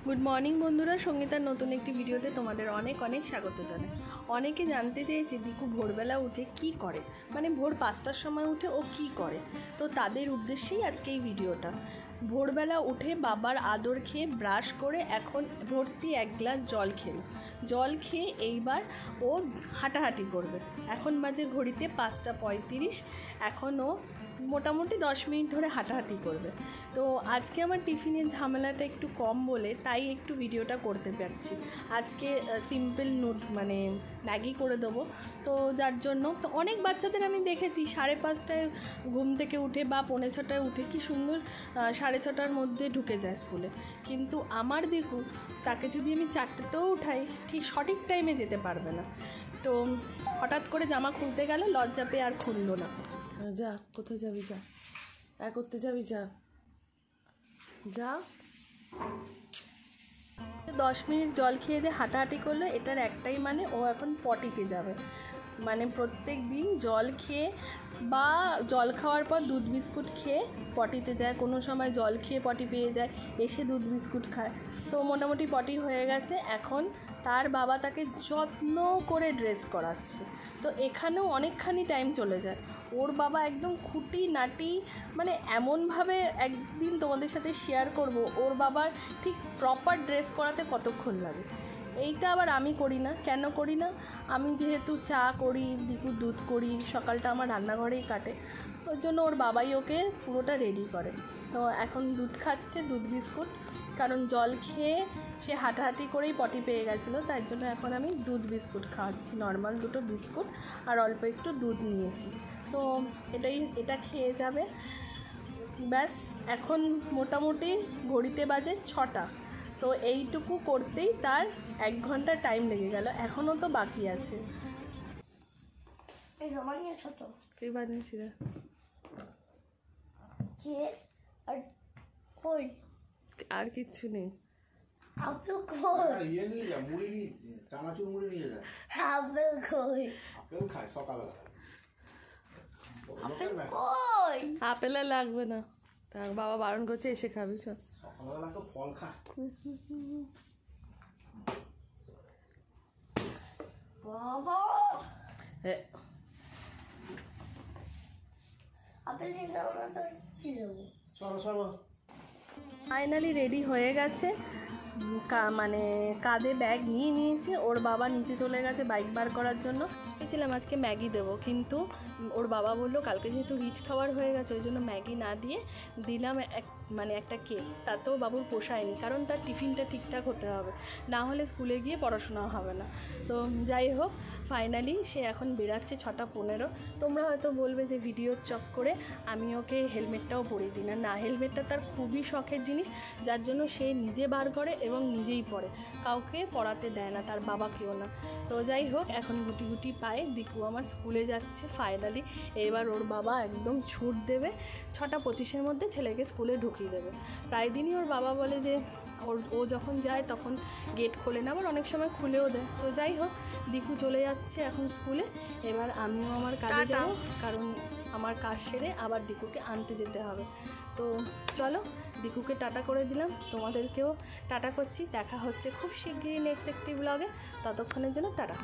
Good morning বন্ধুরা, সঙ্গীতার নতুন একটি ভিডিওতে তোমাদের অনেক অনেক স্বাগত জানাই। অনেকে জানতে চেয়েছে দিকু ভোরবেলা উঠে কি করে, মানে ভোর 5টার সময় উঠে ও কি করে। তো তাদের উদ্দেশ্যেই আজকে এই ভিডিওটা। ভোরবেলা উঠে বাবার আদর খেয়ে ব্রাশ করে এখন ভর্তি 1 গ্লাস জল খেয়ে এইবার ও হাঁটাহাঁটি করবে। এখন বাজে ঘড়িতে 5:35। এখন ও মোটামুটি 10 মিনিট ধরে হাঁটাহাঁটি করবে। তো আজকে আমার টিফিনের ঝামেলাটা একটু কম বলে তাই একটু ভিডিওটা করতে পারছি। আজকে সিম্পল মানে ম্যাগি করে দেবো। তো যার জন্য তো অনেক বাচ্চাদের আমি দেখেছি 5:30টায় ঘুম থেকে উঠে বা 5:45টায় উঠে কি সুন্দর 6:30টার মধ্যে ঢুকে যায় স্কুলে। কিন্তু আমার দেখুন, তাকে যদি আমি 4টেতেও উঠাই ঠিক সঠিক টাইমে যেতে পারবে না। তো হঠাৎ করে জামা খুলতে গেল, লজ্জা পেয়ে আর খুললো না। যা, কোথায় যাবি? যা করতে যাবি, যা 10 মিনিট জল খেয়ে যে হাঁটাহাঁটি করলো, এটার একটাই মানে ও এখন পটিতে যাবে। মানে প্রত্যেক দিন জল খেয়ে বা জল খাওয়ার পর দুধ বিস্কুট খেয়ে পটিতে যায়, কোনো সময় জল খেয়ে পটি পেয়ে যায়, এসে দুধ বিস্কুট খায়। তো মোটামুটি পটি হয়ে গেছে। এখন তার বাবা তাকে যত্ন করে ড্রেস করাচ্ছে। তো এখানেও অনেকখানি টাইম চলে যায়। ওর বাবা একদম খুঁটিনাটি, মানে এমনভাবে একদিন তোমাদের সাথে শেয়ার করব ওর বাবার ঠিক প্রপার ড্রেস করাতে কতক্ষণ লাগে। এইটা আবার আমি করি না। কেন করি না? আমি যেহেতু চা করি, দিকুর দুধ করি, সকালটা আমার রান্নাঘরেই কাটে, ওর জন্য ওর বাবাই ওকে পুরোটা রেডি করে। তো এখন দুধ খাচ্ছে, দুধ বিস্কুট, কারণ জল খেয়ে সে হাঁটাহাঁটি করেই পটি পেয়ে গেছিলো, তাই জন্য এখন আমি দুধ বিস্কুট খাওয়াচ্ছি। নর্মাল 2টো বিস্কুট আর অল্প একটু দুধ নিয়েছি। তো এটা খেয়ে যাবে। ব্যাস, এখন মোটামুটি ঘড়িতে বাজে 6টা। তো এইটুকু করতেই তার 1 ঘন্টা টাইম লেগে গেল। এখনও তো বাকি আছে। কে বানিয়েছি রে? আর কিচ্ছু নেই। আপেল লাগবে না, তার বাবা বারণ করছে, এসে খাবি। সব ফল খা। ফাইনালি রেডি হয়ে গেছে, মানে কাঁধে ব্যাগ নিয়ে নিয়েছে। ওর বাবা নিচে চলে গেছে বাইক বার করার জন্য। ভেবেছিলাম আজকে ম্যাগি দেবো, কিন্তু ওর বাবা বললো কালকে যেহেতু রিচ খাবার হয়ে গেছে ওই জন্য ম্যাগি না দিয়ে দিলাম একটা কেক। তাতেও বাবুর পোষায়নি, কারণ তার টিফিনটা ঠিকঠাক হতে হবে, না হলে স্কুলে গিয়ে পড়াশোনা হবে না। তো যাই হোক, ফাইনালি সে এখন বেরাচ্ছে 6:15। তোমরা হয়তো বলবে যে ভিডিওর চক্করে আমি ওকে হেলমেটটাও পরিয়ে দিই না। হেলমেটটা তার খুবই শখের জিনিস, যার জন্য সে নিজে বার করে এবং নিজেই পরে, কাউকে পড়াতে দেয় না, তার বাবাকেও না। তো যাই হোক, এখন গুটি গুটি পায়ে দিকু আমার স্কুলে যাচ্ছে ফাইনালি। এবার ওর বাবা একদম ছুট দেবে, 6:25-এর মধ্যে ছেলেকে স্কুলে ঢুকিয়ে দেবে। প্রায় দিনই ওর বাবা বলে যে ও যখন যায় তখন গেট খোলে না, আবার অনেক সময় খুলেও দেয়। তো যাই হোক, দিকু চলে যাচ্ছে এখন স্কুলে। এবার আমিও আমার কাজে যাব, কারণ আমার কাজ সেরে আবার দিকুকে আনতে যেতে হবে। তো চলো, দিকুকে টাটা করে দিলাম, তোমাদেরকেও টাটা করছি। দেখা হচ্ছে খুব শিগগিরই নেক্সট একটি ব্লগে। ততক্ষণের জন্য টাটা।